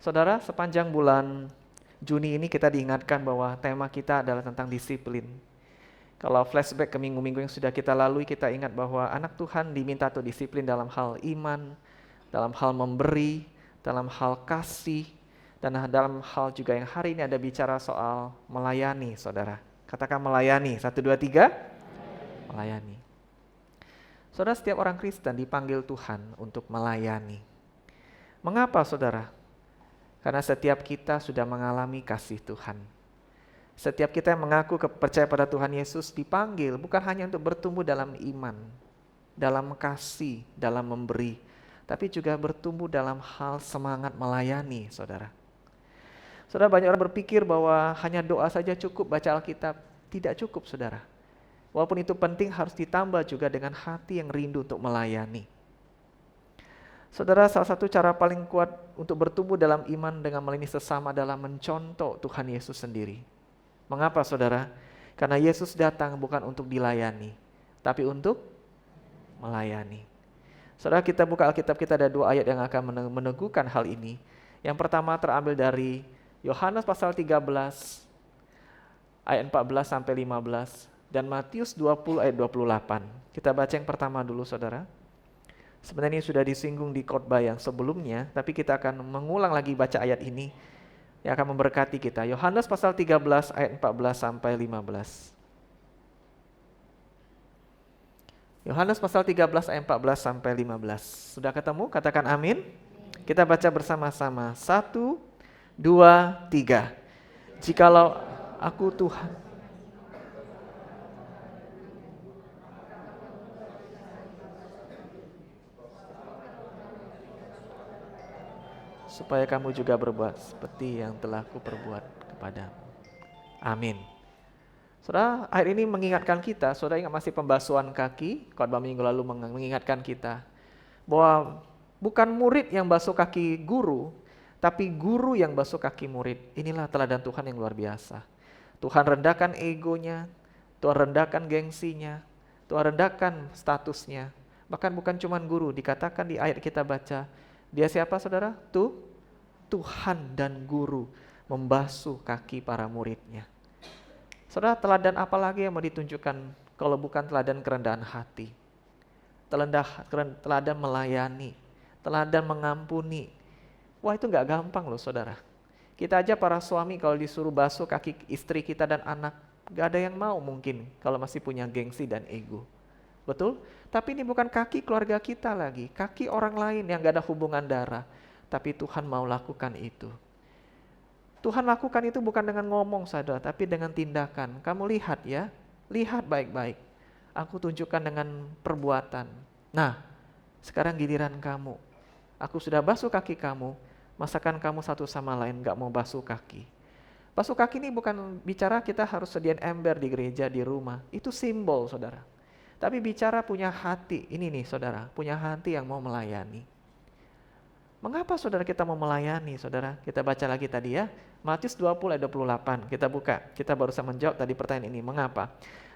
Saudara, sepanjang bulan Juni ini kita diingatkan bahwa tema kita adalah tentang disiplin. Kalau flashback ke minggu-minggu yang sudah kita lalui, kita ingat bahwa anak Tuhan diminta untuk disiplin dalam hal iman, dalam hal memberi, dalam hal kasih, dan dalam hal juga yang hari ini ada bicara soal melayani, saudara. Katakan melayani, 1, 2, 3, melayani. Saudara, setiap orang Kristen dipanggil Tuhan untuk melayani. Mengapa, saudara? Karena setiap kita sudah mengalami kasih Tuhan. Setiap kita yang mengaku percaya pada Tuhan Yesus dipanggil bukan hanya untuk bertumbuh dalam iman, dalam kasih, dalam memberi, tapi juga bertumbuh dalam hal semangat melayani, saudara. Saudara, banyak orang berpikir bahwa hanya doa saja cukup, baca Alkitab. Tidak cukup, saudara. Walaupun itu penting, harus ditambah juga dengan hati yang rindu untuk melayani. Saudara, salah satu cara paling kuat untuk bertumbuh dalam iman dengan melayani sesama adalah mencontoh Tuhan Yesus sendiri. Mengapa, saudara? Karena Yesus datang bukan untuk dilayani, tapi untuk melayani. Saudara, kita buka Alkitab, kita ada 2 ayat yang akan meneguhkan hal ini. Yang pertama terambil dari Yohanes pasal 13, ayat 14 sampai 15, dan Matius 20 ayat 28. Kita baca yang pertama dulu, saudara. Sebenarnya ini sudah disinggung di khotbah yang sebelumnya, tapi kita akan mengulang lagi baca ayat ini yang akan memberkati kita. Yohanes pasal 13 ayat 14 sampai 15. Yohanes pasal 13 ayat 14 sampai 15. Sudah ketemu? Katakan amin. Kita baca bersama-sama. 1, 2, 3. Jikalau aku Tuhan, supaya kamu juga berbuat seperti yang telah kuperbuat kepadamu. Amin. Saudara, ayat ini mengingatkan kita, saudara ingat masih pembasuhan kaki, khotbah minggu lalu mengingatkan kita bahwa bukan murid yang basuh kaki guru, tapi guru yang basuh kaki murid. Inilah teladan Tuhan yang luar biasa. Tuhan rendahkan egonya, Tuhan rendahkan gengsinya, Tuhan rendahkan statusnya. Bahkan bukan cuma guru, dikatakan di ayat kita baca, dia siapa, saudara? Tuhan dan guru membasuh kaki para muridnya. Saudara, teladan apa lagi yang mau ditunjukkan kalau bukan teladan kerendahan hati? Teladan melayani, teladan mengampuni. Wah, itu gak gampang loh, saudara. Kita aja para suami kalau disuruh basuh kaki istri kita dan anak, gak ada yang mau mungkin kalau masih punya gengsi dan ego. Betul? Tapi ini bukan kaki keluarga kita lagi, kaki orang lain yang gak ada hubungan darah. Tapi Tuhan mau lakukan itu. Tuhan lakukan itu bukan dengan ngomong, saudara, tapi dengan tindakan. Kamu lihat ya, lihat baik-baik. Aku tunjukkan dengan perbuatan. Nah, sekarang giliran kamu. Aku sudah basuh kaki kamu, masakan kamu satu sama lain gak mau basuh kaki. Basuh kaki ini bukan bicara kita harus sediain ember di gereja, di rumah. Itu simbol, saudara. Tapi bicara punya hati, ini nih saudara, punya hati yang mau melayani. Mengapa saudara kita mau melayani, saudara? Kita baca lagi tadi ya, Matius 20 ayat 28, kita buka. Kita baru saja menjawab tadi pertanyaan ini, mengapa?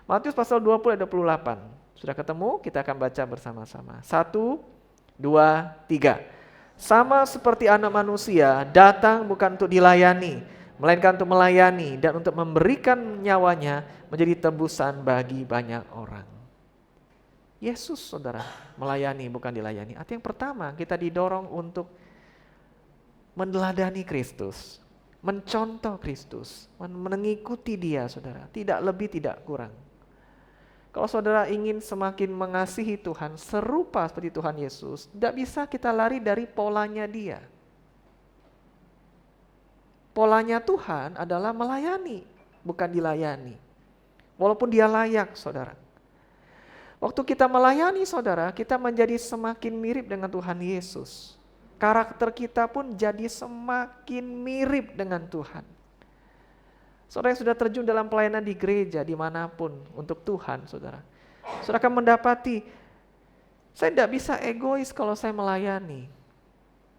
Matius pasal 20 ayat 28, sudah ketemu? Kita akan baca bersama-sama. 1, 2, 3. Sama seperti anak manusia, datang bukan untuk dilayani, melainkan untuk melayani dan untuk memberikan nyawanya menjadi tebusan bagi banyak orang. Yesus, saudara, melayani bukan dilayani. Artinya yang pertama, kita didorong untuk meneladani Kristus, mencontoh Kristus, mengikuti Dia, saudara. Tidak lebih, tidak kurang. Kalau saudara ingin semakin mengasihi Tuhan, serupa seperti Tuhan Yesus, tidak bisa kita lari dari polanya Dia. Polanya Tuhan adalah melayani, bukan dilayani. Walaupun Dia layak, saudara. Waktu kita melayani, saudara, kita menjadi semakin mirip dengan Tuhan Yesus. Karakter kita pun jadi semakin mirip dengan Tuhan. Saudara yang sudah terjun dalam pelayanan di gereja, dimanapun, untuk Tuhan, saudara. Saudara akan mendapati, saya tidak bisa egois kalau saya melayani.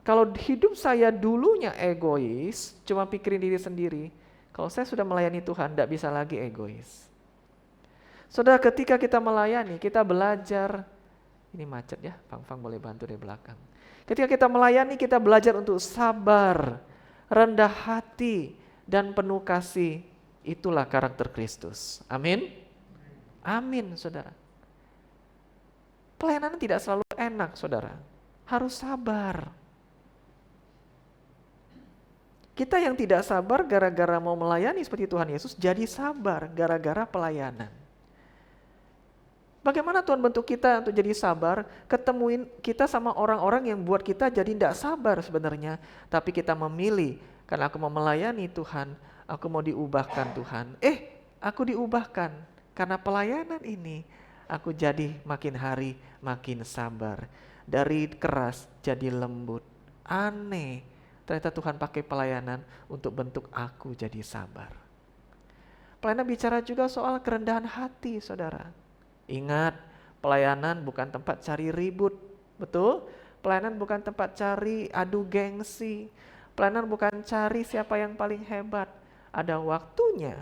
Kalau hidup saya dulunya egois, cuma pikirin diri sendiri, kalau saya sudah melayani Tuhan, tidak bisa lagi egois. Saudara, ketika kita melayani, kita belajar, ini macet ya, Fang boleh bantu dari belakang. Ketika kita melayani, kita belajar untuk sabar, rendah hati, dan penuh kasih. Itulah karakter Kristus. Amin. Amin, saudara. Pelayanan tidak selalu enak, saudara. Harus sabar. Kita yang tidak sabar gara-gara mau melayani seperti Tuhan Yesus, jadi sabar gara-gara pelayanan. Bagaimana Tuhan bentuk kita untuk jadi sabar? Ketemuin kita sama orang-orang yang buat kita jadi tidak sabar sebenarnya. Tapi kita memilih, karena aku mau melayani Tuhan, aku mau diubahkan Tuhan. Aku diubahkan karena pelayanan ini. Aku jadi makin hari makin sabar. Dari keras jadi lembut. Aneh. Ternyata Tuhan pakai pelayanan untuk bentuk aku jadi sabar. Pelayanan bicara juga soal kerendahan hati, saudara. Ingat, pelayanan bukan tempat cari ribut. Betul? Pelayanan bukan tempat cari adu gengsi. Pelayanan bukan cari siapa yang paling hebat. Ada waktunya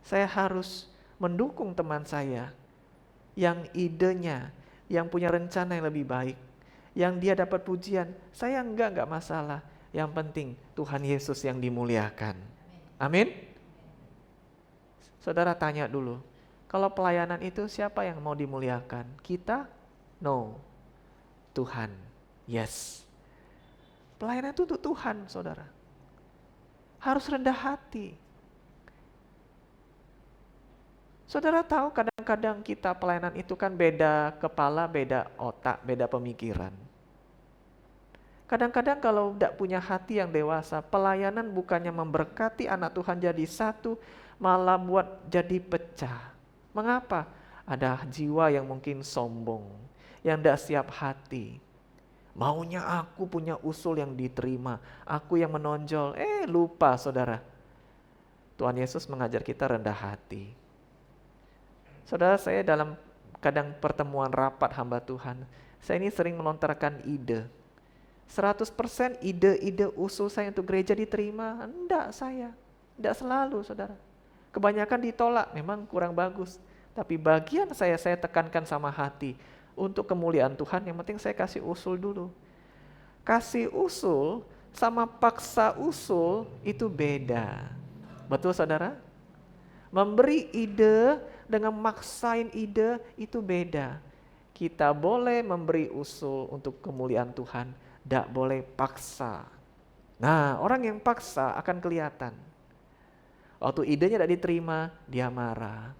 saya harus mendukung teman saya yang idenya, yang punya rencana yang lebih baik, yang dia dapat pujian. Saya enggak masalah. Yang penting Tuhan Yesus yang dimuliakan. Amin. Saudara tanya dulu, kalau pelayanan itu siapa yang mau dimuliakan? Kita? No. Tuhan. Yes. Pelayanan itu untuk Tuhan, saudara. Harus rendah hati. Saudara tahu kadang-kadang kita pelayanan itu kan beda kepala, beda otak, beda pemikiran. Kadang-kadang kalau tidak punya hati yang dewasa, pelayanan bukannya memberkati anak Tuhan jadi satu, malah buat jadi pecah. Mengapa? Ada jiwa yang mungkin sombong, yang tidak siap hati. Maunya aku punya usul yang diterima, aku yang menonjol. Lupa saudara. Tuhan Yesus mengajar kita rendah hati. Saudara, saya dalam kadang pertemuan rapat hamba Tuhan, saya ini sering melontarkan ide. 100% ide-ide usul saya untuk gereja diterima, enggak saya. Enggak selalu, saudara. Kebanyakan ditolak, memang kurang bagus. Tapi bagian saya tekankan sama hati. Untuk kemuliaan Tuhan, yang penting saya kasih usul dulu. Kasih usul sama paksa usul itu beda. Betul, saudara? Memberi ide dengan maksain ide itu beda. Kita boleh memberi usul untuk kemuliaan Tuhan, tidak boleh paksa. Nah, orang yang paksa akan kelihatan. Waktu idenya tidak diterima, dia marah.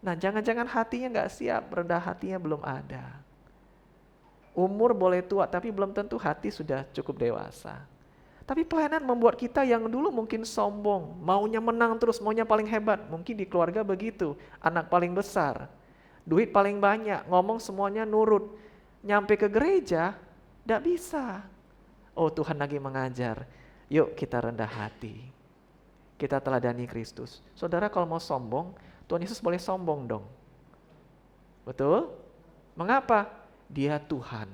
Nah, jangan-jangan hatinya nggak siap, rendah hatinya belum ada. Umur boleh tua, tapi belum tentu hati sudah cukup dewasa. Tapi pelayanan membuat kita yang dulu mungkin sombong, maunya menang terus, maunya paling hebat. Mungkin di keluarga begitu, anak paling besar, duit paling banyak, ngomong semuanya nurut. Nyampe ke gereja, tidak bisa. Oh, Tuhan lagi mengajar, yuk kita rendah hati. Kita teladani Kristus. Saudara, kalau mau sombong, Tuhan Yesus boleh sombong dong. Betul? Mengapa? Dia Tuhan.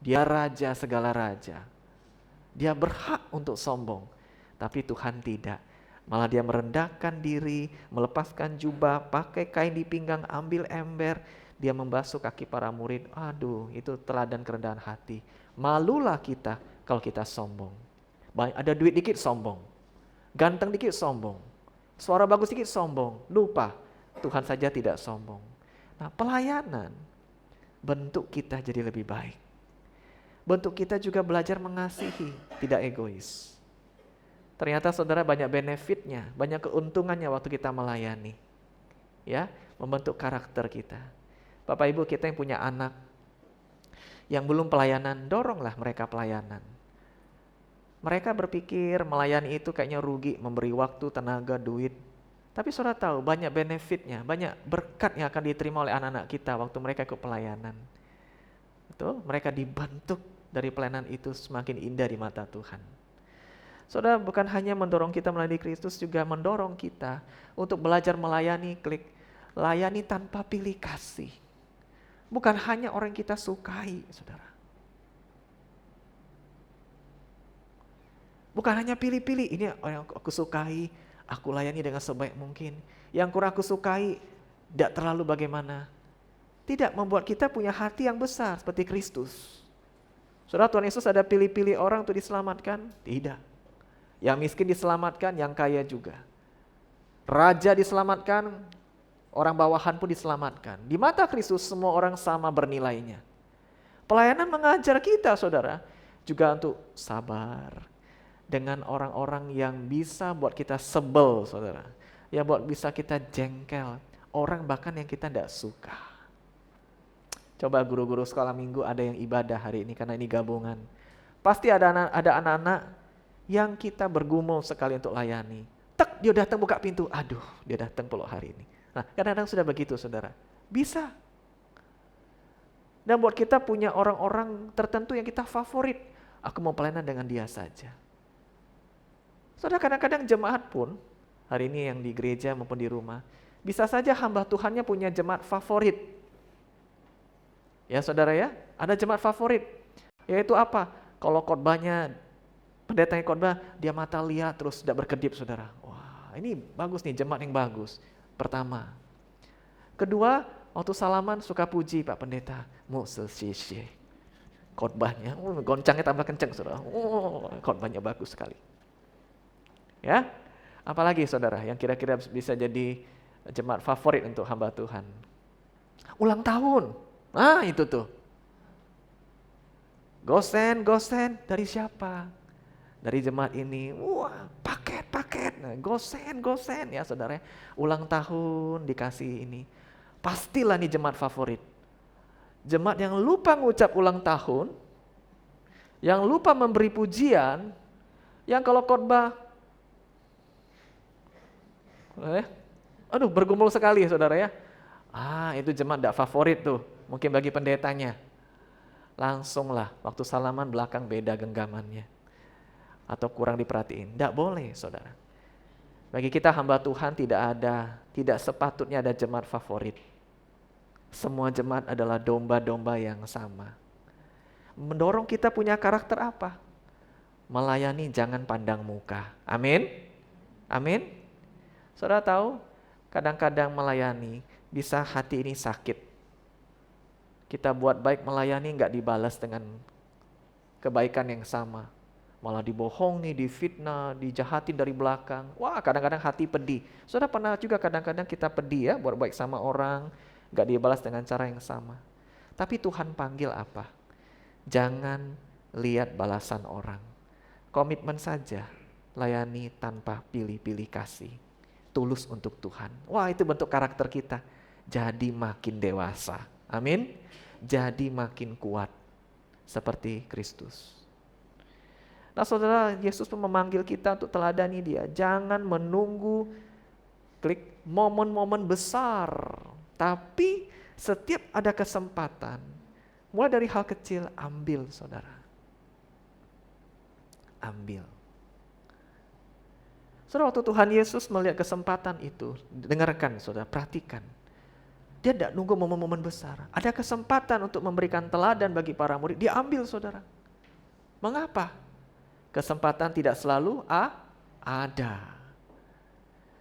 Dia Raja segala raja. Dia berhak untuk sombong. Tapi Tuhan tidak. Malah dia merendahkan diri, melepaskan jubah, pakai kain di pinggang, ambil ember. Dia membasuh kaki para murid. Aduh, itu teladan kerendahan hati. Malulah kita kalau kita sombong. Ada duit dikit sombong. Ganteng dikit sombong. Suara bagus dikit sombong. Lupa, Tuhan saja tidak sombong. Nah, pelayanan bentuk kita jadi lebih baik. Bentuk kita juga belajar mengasihi, tidak egois. Ternyata saudara banyak benefitnya, banyak keuntungannya waktu kita melayani. Ya, membentuk karakter kita. Bapak Ibu kita yang punya anak yang belum pelayanan, doronglah mereka pelayanan. Mereka berpikir melayani itu kayaknya rugi, memberi waktu, tenaga, duit. Tapi saudara tahu banyak benefitnya, banyak berkat yang akan diterima oleh anak-anak kita waktu mereka ikut pelayanan. Betul? Mereka dibentuk dari pelayanan itu semakin indah di mata Tuhan. Saudara, bukan hanya mendorong kita melayani Kristus, juga mendorong kita untuk belajar melayani, layani tanpa pilih kasih. Bukan hanya orang yang kita sukai, saudara. Bukan hanya pilih-pilih, ini orang yang aku sukai, aku layani dengan sebaik mungkin. Yang kurang aku sukai, tidak terlalu bagaimana. Tidak, membuat kita punya hati yang besar seperti Kristus. Saudara, Tuhan Yesus ada pilih-pilih orang untuk diselamatkan? Tidak. Yang miskin diselamatkan, yang kaya juga. Raja diselamatkan, orang bawahan pun diselamatkan. Di mata Kristus semua orang sama bernilainya. Pelayanan mengajar kita, saudara, juga untuk sabar dengan orang-orang yang bisa buat kita sebel, saudara. Yang buat bisa kita jengkel. Orang bahkan yang kita tidak suka. Coba guru-guru sekolah minggu ada yang ibadah hari ini karena ini gabungan. Pasti ada anak-anak yang kita bergumul sekali untuk layani. Tek, dia datang buka pintu. Aduh, dia datang peluk hari ini. Nah, kadang-kadang sudah begitu, saudara. Bisa. Dan buat kita punya orang-orang tertentu yang kita favorit. Aku mau pelayanan dengan dia saja. Saudara, kadang-kadang jemaat pun, hari ini yang di gereja maupun di rumah, bisa saja hamba Tuhannya punya jemaat favorit. Ya saudara ya, ada jemaat favorit. Yaitu apa? Kalau khotbahnya, pendetanya khotbah, dia mata lihat terus tidak berkedip, saudara. Wah, ini bagus nih, jemaat yang bagus. Pertama. Kedua, waktu salaman suka puji Pak Pendeta. Musesisye. Khotbahnya, goncangnya tambah kenceng, saudara. Khotbahnya bagus sekali. Ya, apalagi saudara yang kira-kira bisa jadi jemaat favorit untuk hamba Tuhan? Ulang tahun. Nah itu tuh. Gosen dari siapa? Dari jemaat ini. Wah, paket. Nah, gosen ya saudara. Ulang tahun dikasih ini. Pastilah nih jemaat favorit. Jemaat yang lupa ngucap ulang tahun, yang lupa memberi pujian, yang kalau khotbah bergumul sekali saudara ya. Itu jemaat tidak favorit tuh. Mungkin bagi pendetanya. Langsunglah waktu salaman belakang beda genggamannya. Atau kurang diperhatiin. Tidak boleh saudara. Bagi kita hamba Tuhan tidak sepatutnya ada jemaat favorit. Semua jemaat adalah domba-domba yang sama. Mendorong kita punya karakter apa? Melayani jangan pandang muka. Amin. Amin. Saudara tahu, kadang-kadang melayani bisa hati ini sakit. Kita buat baik melayani nggak dibalas dengan kebaikan yang sama. Malah dibohongi, difitnah, dijahatin dari belakang. Wah, kadang-kadang hati pedih. Saudara pernah juga kadang-kadang kita pedih ya, buat baik sama orang, nggak dibalas dengan cara yang sama. Tapi Tuhan panggil apa? Jangan lihat balasan orang. Komitmen saja, layani tanpa pilih-pilih kasih. Tulus untuk Tuhan. Wah, itu bentuk karakter kita. Jadi makin dewasa. Amin. Jadi makin kuat seperti Kristus. Nah saudara, Yesus pun memanggil kita untuk teladani dia. Jangan menunggu momen-momen besar. Tapi setiap ada kesempatan, mulai dari hal kecil, ambil saudara. Ambil. Saudara, waktu Tuhan Yesus melihat kesempatan itu, dengarkan saudara, perhatikan. Dia tidak nunggu momen-momen besar. Ada kesempatan untuk memberikan teladan bagi para murid, dia ambil saudara. Mengapa? Kesempatan tidak selalu ada.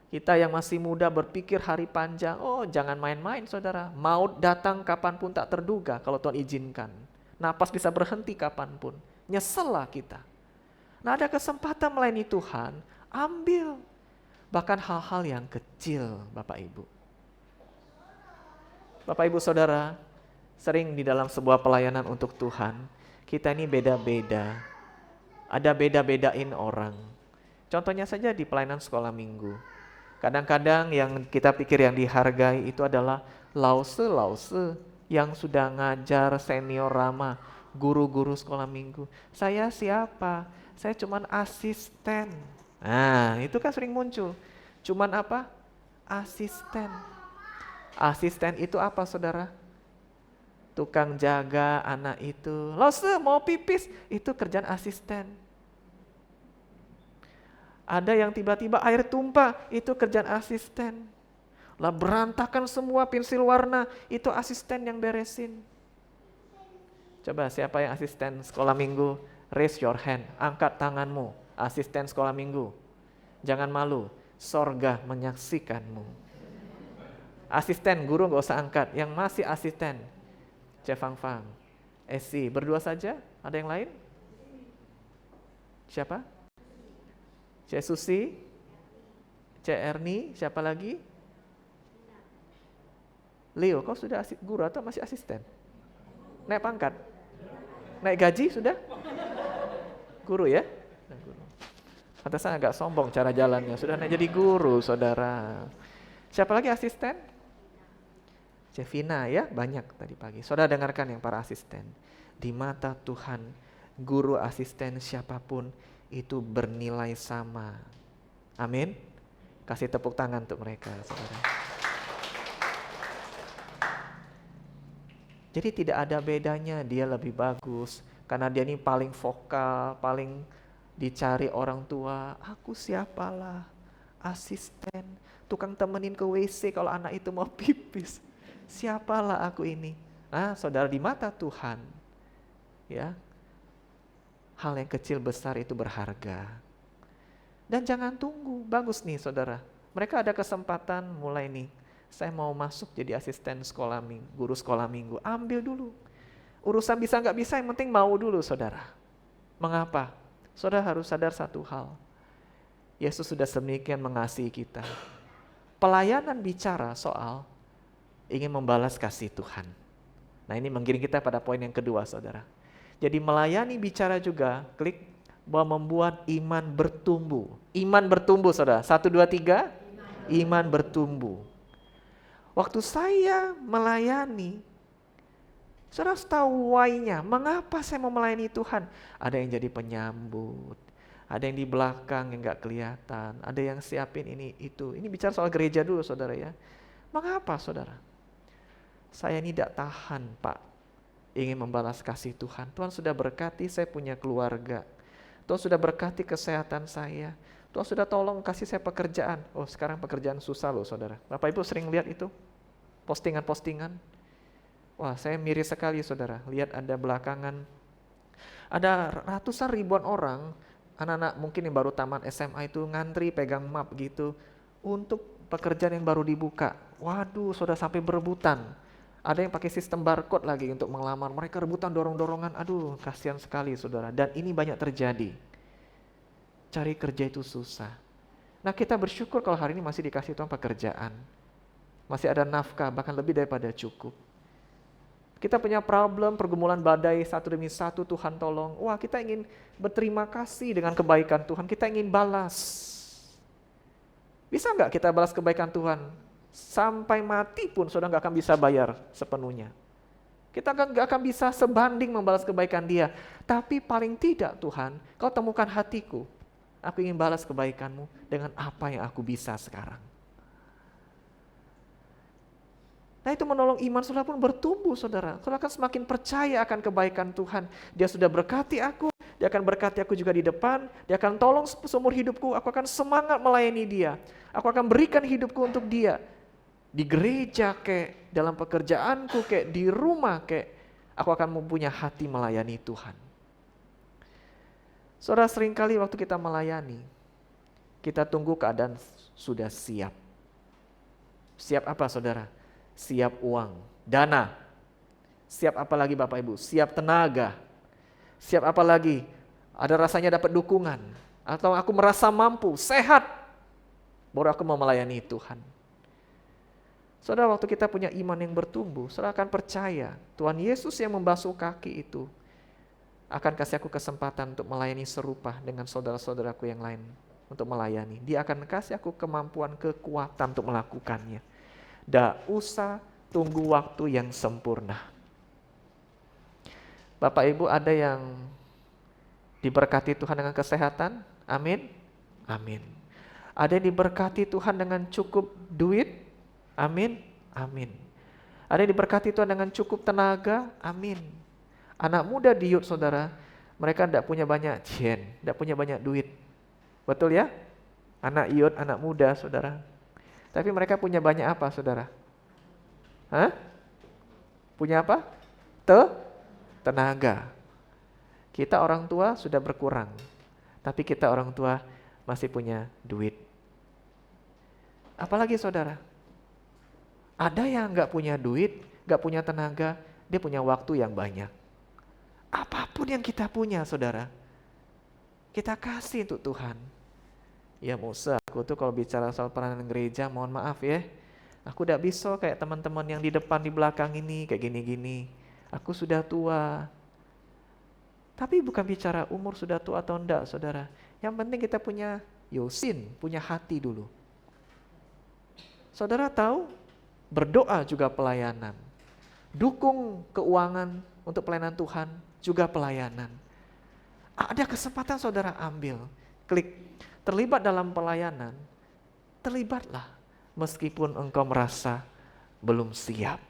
Kita yang masih muda berpikir hari panjang, jangan main-main saudara. Maut datang kapanpun tak terduga kalau Tuhan izinkan. Napas bisa berhenti kapanpun. Nyesellah kita. Nah ada kesempatan melayani Tuhan, ambil. Bahkan hal-hal yang kecil Bapak Ibu. Bapak Ibu Saudara, sering di dalam sebuah pelayanan untuk Tuhan, kita ini beda-beda. Ada beda-bedain orang. Contohnya saja di pelayanan sekolah minggu. Kadang-kadang yang kita pikir yang dihargai itu adalah lause yang sudah ngajar senior Rama, guru-guru sekolah minggu. Saya siapa? Saya cuman asisten. Nah, itu kan sering muncul. Cuman apa? Asisten. Asisten itu apa saudara? Tukang jaga anak itu. Lause mau pipis, itu kerjaan asisten. Ada yang tiba-tiba air tumpah, itu kerjaan asisten. Lah berantakan semua pensil warna, itu asisten yang beresin. Coba siapa yang asisten sekolah minggu? Raise your hand, angkat tanganmu. Asisten sekolah minggu. Jangan malu, sorga menyaksikanmu. Asisten, guru gak usah angkat. Yang masih asisten, Cefang Fang, Esi, berdua saja? Ada yang lain? Siapa? Cek Susi, Cek Erni, siapa lagi? Leo, kau sudah guru atau masih asisten? Naik pangkat? Naik gaji sudah? Guru ya? Guru. Pantesan agak sombong cara jalannya, sudah naik jadi guru, saudara. Siapa lagi asisten? Cevina ya, banyak tadi pagi. Saudara dengarkan yang para asisten. Di mata Tuhan, guru, asisten, siapapun itu bernilai sama. Amin. Kasih tepuk tangan untuk mereka, saudara. Jadi tidak ada bedanya dia lebih bagus karena dia ini paling vokal, paling dicari orang tua. Aku siapalah, asisten, tukang temenin ke WC kalau anak itu mau pipis. Siapalah aku ini. Nah, saudara, di mata Tuhan, ya, hal yang kecil besar itu berharga. Dan jangan tunggu, bagus nih saudara. Mereka ada kesempatan mulai nih. Saya mau masuk jadi asisten sekolah minggu, guru sekolah minggu. Ambil dulu. Urusan bisa nggak bisa, yang penting mau dulu saudara. Mengapa? Saudara harus sadar satu hal. Yesus sudah sedemikian mengasihi kita. Pelayanan bicara soal ingin membalas kasih Tuhan. Nah, ini menggiring kita pada poin yang kedua saudara. Jadi melayani bicara juga, klik, bahwa membuat iman bertumbuh. Iman bertumbuh saudara. 1, 2, 3. Iman bertumbuh. Waktu saya melayani, saudara harus tahu why-nya. Mengapa saya mau melayani Tuhan? Ada yang jadi penyambut. Ada yang di belakang yang gak kelihatan. Ada yang siapin ini, itu. Ini bicara soal gereja dulu saudara ya. Mengapa saudara? Saya ini tidak tahan Pak. Ingin membalas kasih Tuhan. Tuhan sudah berkati saya punya keluarga. Tuhan sudah berkati kesehatan saya. Tuhan sudah tolong kasih saya pekerjaan. Oh sekarang pekerjaan susah loh saudara. Bapak Ibu sering lihat itu? Postingan-postingan. Wah saya miris sekali saudara. Lihat ada belakangan. Ada ratusan ribuan orang. Anak-anak mungkin yang baru tamat SMA itu ngantri pegang map gitu. Untuk pekerjaan yang baru dibuka. Waduh saudara sampai berebutan. Ada yang pakai sistem barcode lagi untuk melamar. Mereka rebutan dorong-dorongan. Aduh kasihan sekali saudara. Dan ini banyak terjadi. Cari kerja itu susah. Nah kita bersyukur kalau hari ini masih dikasih Tuhan pekerjaan. Masih ada nafkah, bahkan lebih daripada cukup. Kita punya problem, pergumulan badai satu demi satu, Tuhan tolong. Wah kita ingin berterima kasih dengan kebaikan Tuhan. Kita ingin balas. Bisa nggak kita balas kebaikan Tuhan? Sampai mati pun saudara nggak akan bisa bayar sepenuhnya. Kita nggak akan bisa sebanding membalas kebaikan Dia. Tapi paling tidak Tuhan, Kau temukan hatiku. Aku ingin balas kebaikan-Mu dengan apa yang aku bisa sekarang. Nah itu menolong iman saudara pun bertumbuh saudara. Saudara akan semakin percaya akan kebaikan Tuhan. Dia sudah berkati aku, Dia akan berkati aku juga di depan. Dia akan tolong seumur hidupku, aku akan semangat melayani Dia. Aku akan berikan hidupku untuk Dia. Di gereja kek, dalam pekerjaanku kek, di rumah kek, aku akan mempunyai hati melayani Tuhan. Saudara seringkali waktu kita melayani, kita tunggu keadaan sudah siap. Siap apa saudara? Siap uang, dana. Siap apa lagi Bapak Ibu? Siap tenaga. Siap apa lagi? Ada rasanya dapat dukungan. Atau aku merasa mampu, sehat. Baru aku mau melayani Tuhan. Saudara, waktu kita punya iman yang bertumbuh, saudara akan percaya Tuhan Yesus yang membasuh kaki itu akan kasih aku kesempatan untuk melayani serupa dengan saudara-saudaraku yang lain untuk melayani. Dia akan kasih aku kemampuan, kekuatan untuk melakukannya. Tidak usah tunggu waktu yang sempurna. Bapak Ibu ada yang diberkati Tuhan dengan kesehatan? Amin. Amin. Ada yang diberkati Tuhan dengan cukup duit? Amin. Amin. Ada yang diberkati Tuhan dengan cukup tenaga? Amin. Anak muda di Yud saudara, mereka tidak punya banyak tidak punya banyak duit. Betul ya? Anak Yud, anak muda saudara. Tapi mereka punya banyak apa saudara? Hah? Punya apa? Tenaga. Kita orang tua sudah berkurang. Tapi kita orang tua masih punya duit. Apalagi saudara? Ada yang gak punya duit, gak punya tenaga, dia punya waktu yang banyak. Apapun apapun yang kita punya saudara, kita kasih untuk Tuhan. Ya Musa, aku tuh kalau bicara soal peranan gereja, mohon maaf ya, aku tidak bisa kayak teman-teman yang di depan di belakang ini kayak gini-gini. Aku sudah tua. Tapi bukan bicara umur sudah tua atau enggak saudara. Yang penting kita punya yosin, punya hati dulu. Saudara tahu, berdoa juga pelayanan. Dukung keuangan untuk pelayanan Tuhan juga pelayanan. Ada kesempatan saudara ambil, klik, terlibat dalam pelayanan, terlibatlah meskipun engkau merasa belum siap.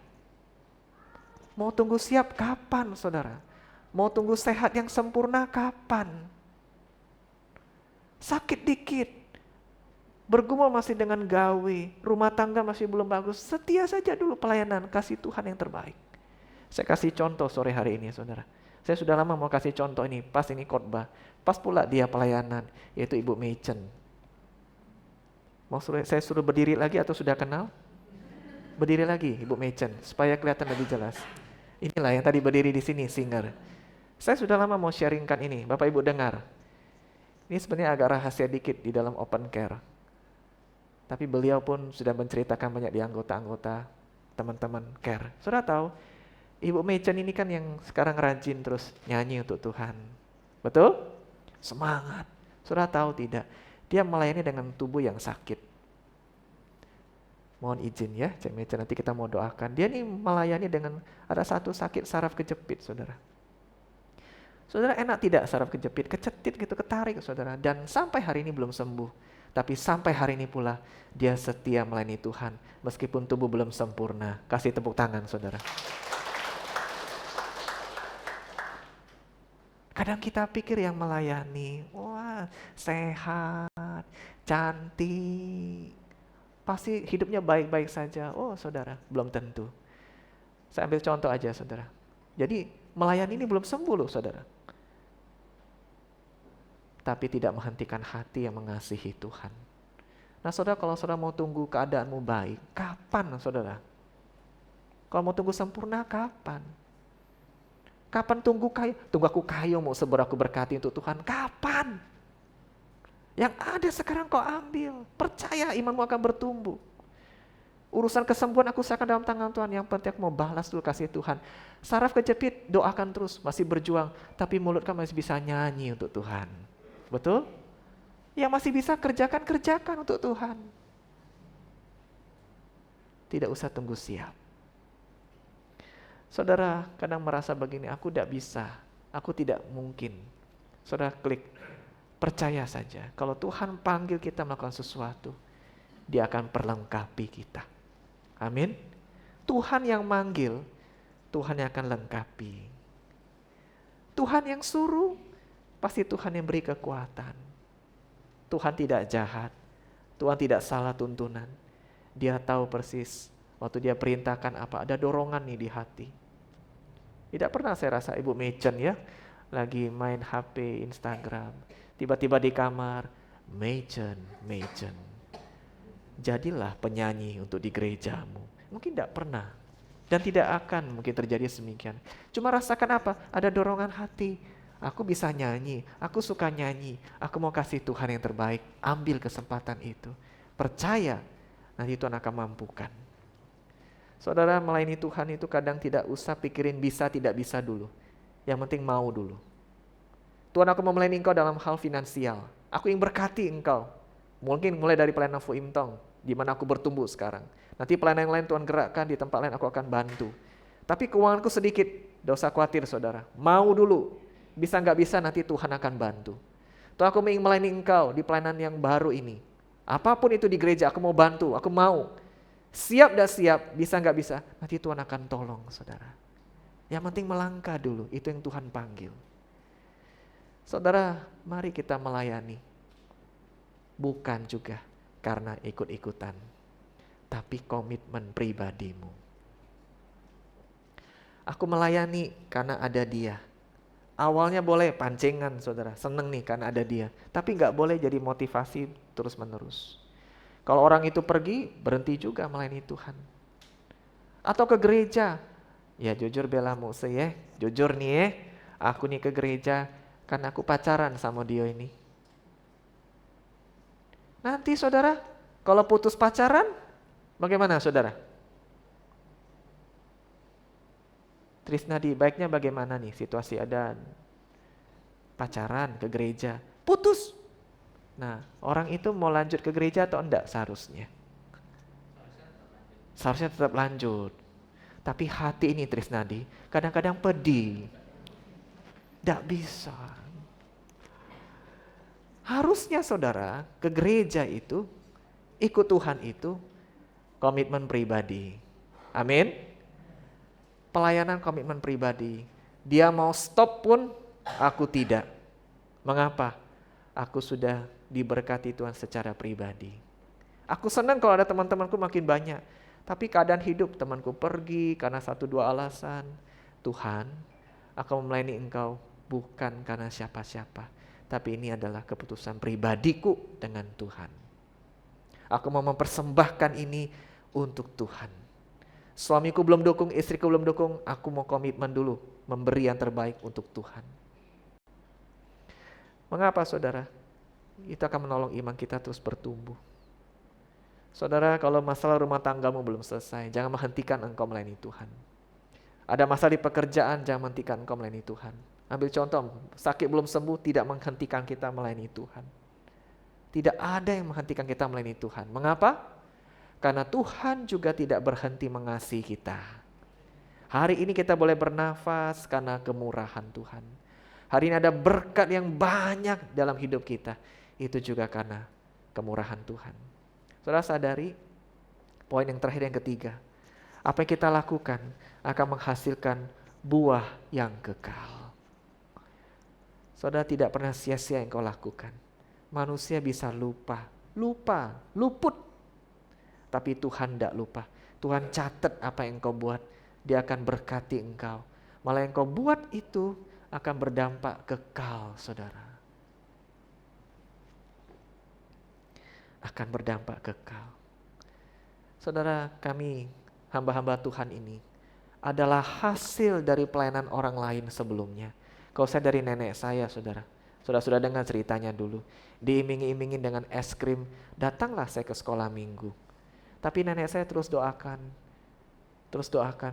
Mau tunggu siap kapan saudara? Mau tunggu sehat yang sempurna kapan? Sakit dikit, bergumul masih dengan gawe, rumah tangga masih belum bagus, setia saja dulu pelayanan, kasih Tuhan yang terbaik. Saya kasih contoh sore hari ini saudara. Saya sudah lama mau kasih contoh ini, pas ini khotbah, pas pula dia pelayanan, yaitu Ibu Meichen. Saya suruh berdiri lagi atau sudah kenal? Berdiri lagi Ibu Meichen, supaya kelihatan lebih jelas. Inilah yang tadi berdiri di sini, singer. Saya sudah lama mau sharingkan ini, Bapak Ibu dengar. Ini sebenarnya agak rahasia dikit di dalam open care. Tapi beliau pun sudah menceritakan banyak di anggota-anggota teman-teman care. Saudara tahu, Ibu Meichen ini kan yang sekarang rajin terus nyanyi untuk Tuhan. Betul? Semangat. Saudara tahu tidak? Dia melayani dengan tubuh yang sakit. Mohon izin ya, Cik Meichen, nanti kita mau doakan. Dia ini melayani dengan ada satu sakit saraf kejepit, saudara. Saudara enak tidak saraf kejepit? Kecetit gitu, ketarik saudara. Dan sampai hari ini belum sembuh. Tapi sampai hari ini pula dia setia melayani Tuhan meskipun tubuh belum sempurna. Kasih tepuk tangan saudara. Kadang kita pikir yang melayani, wah sehat, cantik, pasti hidupnya baik-baik saja. Oh saudara, belum tentu. Saya ambil contoh aja saudara. Jadi melayani ini belum sembuh loh saudara. Tapi tidak menghentikan hati yang mengasihi Tuhan. Nah saudara, kalau saudara mau tunggu keadaanmu baik, kapan saudara? Kalau mau tunggu sempurna, kapan? Kapan tunggu kayu? Tunggu aku kayu mau seber aku berkati untuk Tuhan. Kapan? Yang ada sekarang kau ambil. Percaya imanmu akan bertumbuh. Urusan kesembuhan aku serahkan dalam tangan Tuhan. Yang penting aku mau balas dulu kasih Tuhan. Saraf kejepit, doakan terus. Masih berjuang. Tapi mulut kan masih bisa nyanyi untuk Tuhan. Betul? Yang masih bisa kerjakan untuk Tuhan. Tidak usah tunggu siap. Saudara kadang merasa begini, aku tidak bisa, aku tidak mungkin. Saudara klik, percaya saja. Kalau Tuhan panggil kita melakukan sesuatu, Dia akan perlengkapi kita. Amin. Tuhan yang manggil, Tuhan yang akan lengkapi. Tuhan yang suruh, pasti Tuhan yang beri kekuatan. Tuhan tidak jahat, Tuhan tidak salah tuntunan. Dia tahu persis waktu Dia perintahkan apa, ada dorongan nih di hati. Tidak pernah saya rasa Ibu Meichen ya, lagi main HP, Instagram, tiba-tiba di kamar, Meichen, jadilah penyanyi untuk di gerejamu. Mungkin tidak pernah, dan tidak akan mungkin terjadi semikian. Cuma rasakan apa? Ada dorongan hati, aku bisa nyanyi, aku suka nyanyi, aku mau kasih Tuhan yang terbaik, ambil kesempatan itu. Percaya, nanti Tuhan akan mampukan. Saudara melayani Tuhan itu kadang tidak usah pikirin bisa tidak bisa dulu. Yang penting mau dulu. Tuhan, aku mau melayani Engkau dalam hal finansial. Aku ingin berkati Engkau. Mungkin mulai dari pelayanan Fu Im Tong, di mana aku bertumbuh sekarang. Nanti pelayanan yang lain Tuhan gerakkan, di tempat lain aku akan bantu. Tapi keuanganku sedikit, tidak usah khawatir saudara. Mau dulu. Bisa nggak bisa nanti Tuhan akan bantu. Tuhan, aku ingin melayani Engkau di pelayanan yang baru ini. Apapun itu di gereja, aku mau bantu, aku mau. Siap dan siap, bisa nggak bisa, nanti Tuhan akan tolong saudara. Yang penting melangkah dulu, itu yang Tuhan panggil. Saudara, mari kita melayani. Bukan juga karena ikut-ikutan, tapi komitmen pribadimu. Aku melayani karena ada Dia. Awalnya boleh pancingan saudara, seneng nih karena ada Dia. Tapi nggak boleh jadi motivasi terus-menerus. Kalau orang itu pergi, berhenti juga melayani Tuhan. Atau ke gereja, ya jujur bela Muse ya, jujur nih ya, Aku nih ke gereja karena aku pacaran sama dia ini. Nanti saudara, kalau putus pacaran, bagaimana saudara? Trisnadi, baiknya bagaimana nih situasi ada pacaran ke gereja, putus. Nah, orang itu mau lanjut ke gereja atau enggak seharusnya? Seharusnya tetap lanjut. Tapi hati ini Trisnadi, kadang-kadang pedih. Enggak bisa. Harusnya saudara, ke gereja itu, ikut Tuhan itu, komitmen pribadi. Amin. Pelayanan komitmen pribadi. Dia mau stop pun, aku tidak. Mengapa? Aku sudah diberkati Tuhan secara pribadi. Aku senang kalau ada teman-temanku makin banyak. Tapi keadaan hidup temanku pergi karena 1-2 alasan. Tuhan, aku melayani engkau bukan karena siapa-siapa. Tapi ini adalah keputusan pribadiku dengan Tuhan. Aku mau mempersembahkan ini untuk Tuhan. Suamiku belum dukung, istriku belum dukung, aku mau komitmen dulu. Memberi yang terbaik untuk Tuhan. Mengapa saudara? Itu akan menolong iman kita terus bertumbuh. Saudara, kalau masalah rumah tanggamu belum selesai, jangan menghentikan engkau melayani Tuhan. Ada masalah di pekerjaan, jangan menghentikan engkau melayani Tuhan. Ambil contoh, sakit belum sembuh, tidak menghentikan kita melayani Tuhan. Tidak ada yang menghentikan kita melayani Tuhan. Mengapa? Karena Tuhan juga tidak berhenti mengasihi kita. Hari ini kita boleh bernafas karena kemurahan Tuhan. Hari ini ada berkat yang banyak dalam hidup kita. Itu juga karena kemurahan Tuhan. Saudara sadari, poin yang terakhir yang ketiga. Apa yang kita lakukan akan menghasilkan buah yang kekal. Saudara tidak pernah sia-sia yang kau lakukan. Manusia bisa luput. Tapi Tuhan tidak lupa. Tuhan catat apa yang kau buat. Dia akan berkati engkau. Malah yang kau buat itu akan berdampak kekal, saudara. Akan berdampak kekal. Saudara, kami hamba-hamba Tuhan ini adalah hasil dari pelayanan orang lain sebelumnya. Kalau saya dari nenek saya, saudara. Sudah dengar ceritanya dulu. Diiming-imingin dengan es krim, datanglah saya ke sekolah minggu. Tapi nenek saya terus doakan.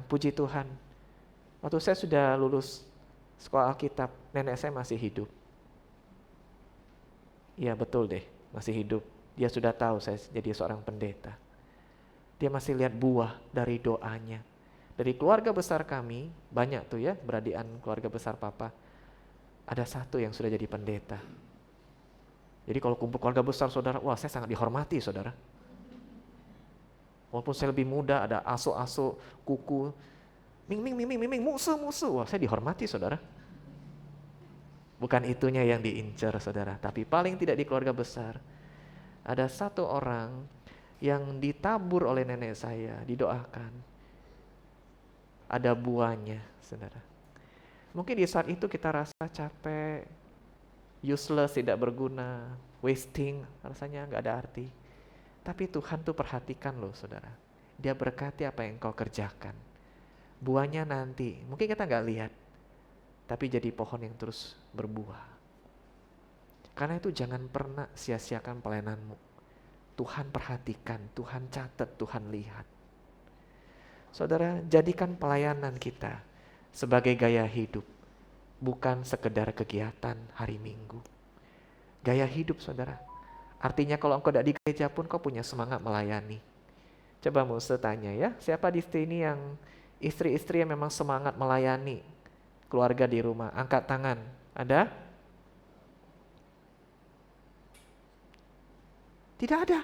Puji Tuhan. Waktu saya sudah lulus sekolah Alkitab, nenek saya masih hidup. Iya betul deh, masih hidup. Dia sudah tahu saya jadi seorang pendeta. Dia masih lihat buah dari doanya. Dari keluarga besar kami, banyak tuh ya, beradian keluarga besar papa. Ada satu yang sudah jadi pendeta. Jadi kalau kumpul keluarga besar saudara, wah saya sangat dihormati saudara. Walaupun saya lebih muda, ada aso-aso, kuku, ming, musuh. Wah saya dihormati saudara. Bukan itunya yang diincar saudara, tapi paling tidak di keluarga besar. Ada satu orang yang ditabur oleh nenek saya, didoakan. Ada buahnya, saudara. Mungkin di saat itu kita rasa capek, useless, tidak berguna, wasting, rasanya nggak ada arti. Tapi Tuhan tuh perhatikan loh, saudara. Dia berkati apa yang kau kerjakan. Buahnya nanti, mungkin kita nggak lihat, tapi jadi pohon yang terus berbuah. Karena itu jangan pernah sia-siakan pelayananmu. Tuhan perhatikan, Tuhan catat, Tuhan lihat. Saudara, jadikan pelayanan kita sebagai gaya hidup, bukan sekedar kegiatan hari Minggu. Gaya hidup saudara, artinya kalau engkau tidak di gereja pun kau punya semangat melayani. Coba Musa tanya ya, siapa di sini yang istri-istri yang memang semangat melayani keluarga di rumah? Angkat tangan, ada? Tidak ada.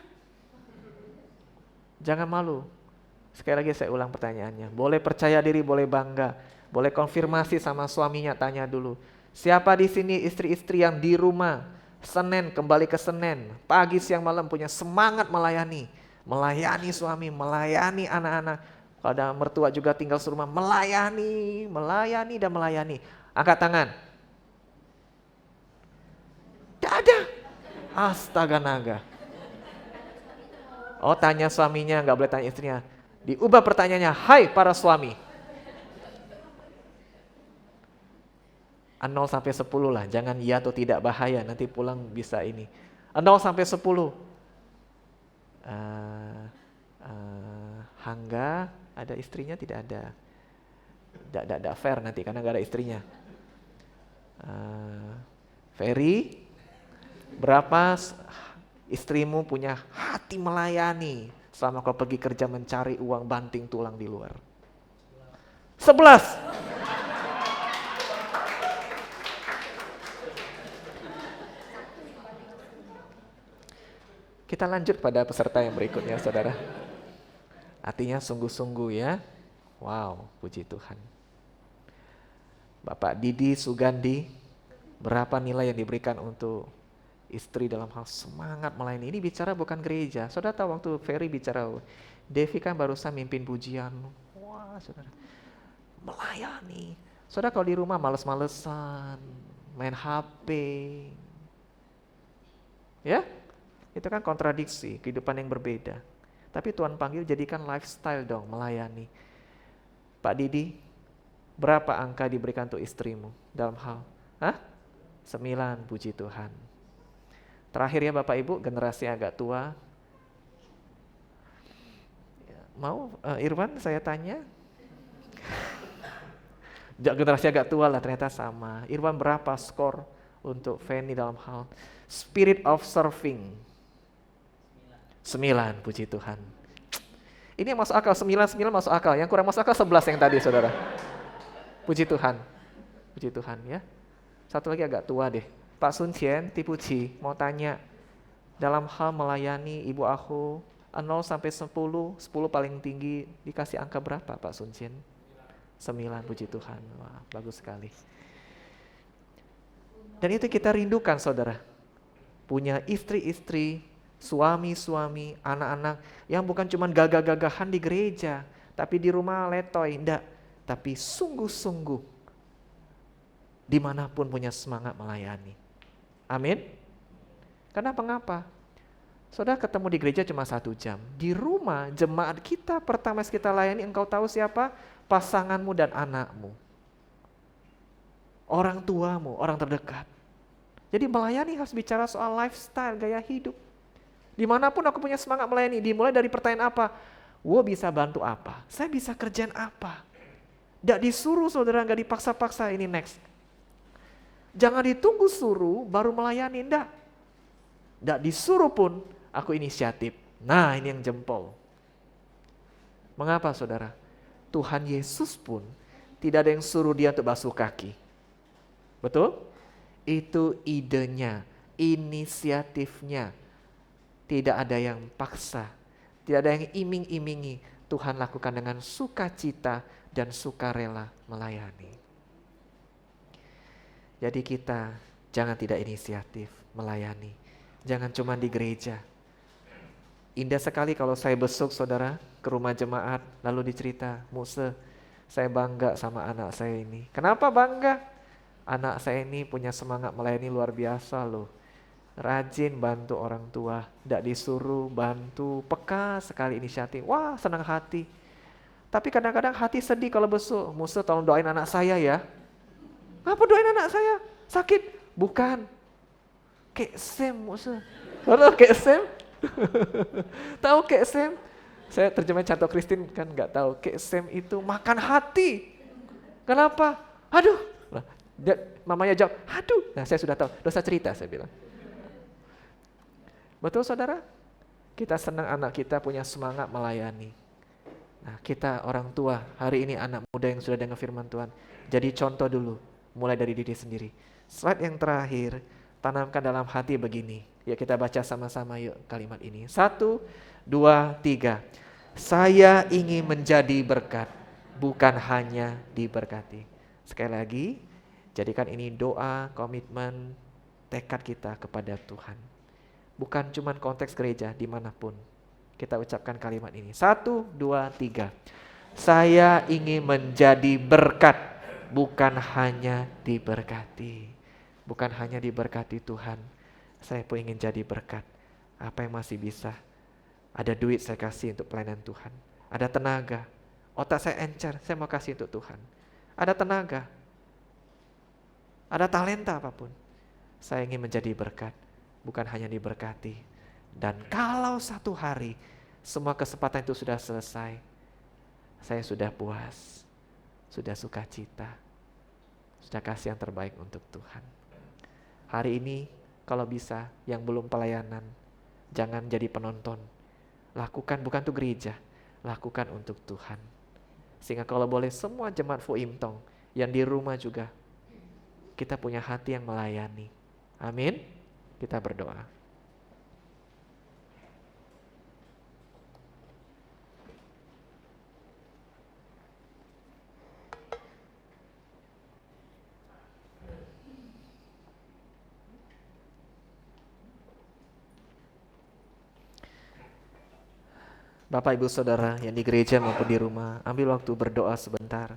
Jangan malu. Sekali lagi saya ulang pertanyaannya. Boleh percaya diri, boleh bangga. Boleh konfirmasi sama suaminya, tanya dulu. Siapa di sini istri-istri yang di rumah, Senin kembali ke Senin, pagi siang malam punya semangat melayani. Melayani suami, melayani anak-anak. Kalau ada mertua juga tinggal serumah, melayani dan melayani. Angkat tangan. Tidak ada. Astaga naga. Oh tanya suaminya, nggak boleh tanya istrinya. Diubah pertanyaannya, hai para suami. 0 sampai 10 lah, jangan ya atau tidak bahaya, nanti pulang bisa ini. 0 sampai 10. Hangga, ada istrinya tidak ada? Tidak fair nanti karena gak ada istrinya. Ferry, berapa istrimu punya hati melayani selama kau pergi kerja mencari uang banting tulang di luar? 11. Kita lanjut pada peserta yang berikutnya, saudara. Artinya sungguh-sungguh ya. Wow, puji Tuhan. Bapak Didi Sugandi, berapa nilai yang diberikan untuk istri dalam hal semangat melayani? Ini bicara bukan gereja. Saudara tahu waktu Ferry bicara, Devi kan barusan mimpin pujian. Wah, saudara. Melayani. Saudara kalau di rumah males-malesan, main HP. Ya? Itu kan kontradiksi, kehidupan yang berbeda. Tapi Tuhan panggil jadikan lifestyle dong, melayani. Pak Didi, berapa angka diberikan untuk istrimu dalam hal? 9, puji Tuhan. Terakhir ya Bapak Ibu, generasi agak tua. Mau Irwan saya tanya? Generasi agak tua lah, ternyata sama. Irwan berapa skor untuk Fanny dalam hal spirit of serving? 9, puji Tuhan. Ini yang masuk akal, 9 masuk akal. Yang kurang masuk akal 11 yang tadi, saudara. Puji Tuhan. Puji Tuhan ya. Satu lagi agak tua deh. Pak Sun Qian, Tipuci, mau tanya. Dalam hal melayani ibu aku, 0 sampai 10 paling tinggi, dikasih angka berapa Pak Sun Qian? 9, puji Tuhan. Wah, bagus sekali. Dan itu kita rindukan, saudara. Punya istri-istri, suami-suami, anak-anak yang bukan cuma gagah-gagahan di gereja, tapi di rumah letoy, enggak. Tapi sungguh-sungguh dimanapun punya semangat melayani. Amin. Kenapa ngapa? Saudara ketemu di gereja cuma 1 jam. Di rumah jemaat kita pertama kita layani, engkau tahu siapa? Pasanganmu dan anakmu. Orang tuamu, orang terdekat. Jadi melayani harus bicara soal lifestyle, gaya hidup. Dimanapun aku punya semangat melayani, dimulai dari pertanyaan apa? Bisa bantu apa? Saya bisa kerjaan apa? Tidak disuruh saudara, gak dipaksa-paksa, ini next. Jangan ditunggu suruh baru melayani, enggak. Tidak disuruh pun, aku inisiatif. Nah ini yang jempol. Mengapa saudara? Tuhan Yesus pun tidak ada yang suruh dia untuk basuh kaki. Betul? Itu idenya, inisiatifnya. Tidak ada yang paksa, tidak ada yang iming-imingi. Tuhan lakukan dengan sukacita dan sukarela melayani. Jadi kita jangan tidak inisiatif melayani. Jangan cuma di gereja. Indah sekali kalau saya besuk saudara ke rumah jemaat, lalu dicerita, Muse, saya bangga sama anak saya ini. Kenapa bangga? Anak saya ini punya semangat melayani luar biasa loh. Rajin bantu orang tua, tidak disuruh bantu, peka sekali inisiatif. Wah senang hati. Tapi kadang-kadang hati sedih kalau besuk. Muse tolong doain anak saya ya. Ngapa doain anak saya? Sakit? Bukan. Kek Sem Muse. Halo Kek Sem? Tahu Kek Sem? Saya terjemahin Canto Kristin kan nggak tahu. Kek Sem itu makan hati. Kenapa? Aduh. Mamanya jawab, aduh. Nah saya sudah tahu, dosa cerita saya bilang. Betul saudara? Kita senang anak kita punya semangat melayani. Nah kita orang tua, hari ini anak muda yang sudah dengar firman Tuhan, jadi contoh dulu, mulai dari diri sendiri. Slide yang terakhir, tanamkan dalam hati begini. Yuk kita baca sama-sama yuk kalimat ini. 1, 2, 3. Saya ingin menjadi berkat, bukan hanya diberkati. Sekali lagi, jadikan ini doa, komitmen, tekad kita kepada Tuhan. Bukan cuma konteks gereja, dimanapun. Kita ucapkan kalimat ini. 1, 2, 3. Saya ingin menjadi berkat, bukan hanya diberkati. Bukan hanya diberkati Tuhan. Saya pun ingin jadi berkat. Apa yang masih bisa? Ada duit saya kasih untuk pelayanan Tuhan. Ada tenaga. Otak saya encer, saya mau kasih untuk Tuhan. Ada tenaga. ada talenta apapun. Saya ingin menjadi berkat, bukan hanya diberkati. Dan kalau satu hari semua kesempatan itu sudah selesai, saya sudah puas, sudah sukacita, sudah kasih yang terbaik untuk Tuhan. Hari ini kalau bisa yang belum pelayanan, jangan jadi penonton. Lakukan bukan untuk gereja, lakukan untuk Tuhan. Sehingga kalau boleh semua jemaat Fu Im Tong yang di rumah juga, kita punya hati yang melayani. Amin. Kita berdoa. Bapak Ibu Saudara yang di gereja maupun di rumah, ambil waktu berdoa sebentar.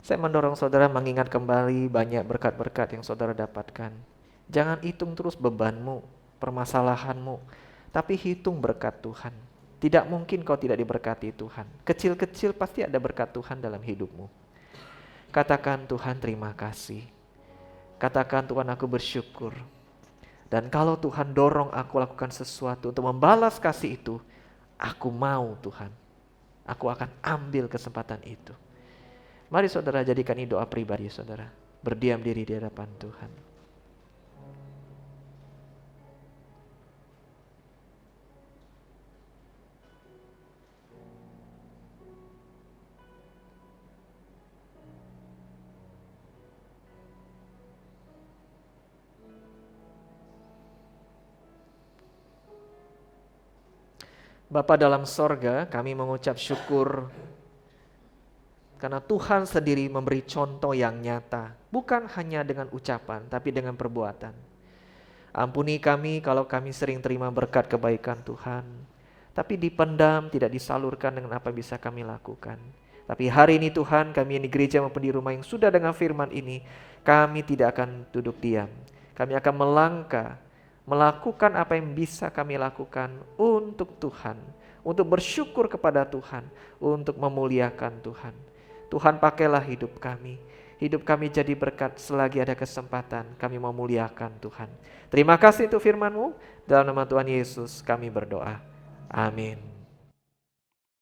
Saya mendorong saudara mengingat kembali banyak berkat-berkat yang saudara dapatkan. Jangan hitung terus bebanmu, permasalahanmu, tapi hitung berkat Tuhan. Tidak mungkin kau tidak diberkati Tuhan. Kecil-kecil pasti ada berkat Tuhan dalam hidupmu. Katakan, Tuhan terima kasih. Katakan, Tuhan aku bersyukur. Dan kalau Tuhan dorong aku lakukan sesuatu untuk membalas kasih itu, aku mau Tuhan. Aku akan ambil kesempatan itu. Mari saudara jadikan ini doa pribadi saudara. Berdiam diri di hadapan Tuhan. Bapa dalam sorga, kami mengucap syukur karena Tuhan sendiri memberi contoh yang nyata, bukan hanya dengan ucapan, tapi dengan perbuatan. Ampuni kami kalau kami sering terima berkat kebaikan Tuhan, tapi dipendam, tidak disalurkan dengan apa yang bisa kami lakukan. Tapi hari ini Tuhan, kami yang di gereja maupun di rumah yang sudah dengan firman ini, kami tidak akan duduk diam. Kami akan melangkah, melakukan apa yang bisa kami lakukan untuk Tuhan, untuk bersyukur kepada Tuhan, untuk memuliakan Tuhan. Tuhan pakailah hidup kami jadi berkat selagi ada kesempatan kami memuliakan Tuhan. Terima kasih untuk firman-Mu, dalam nama Tuhan Yesus kami berdoa. Amin.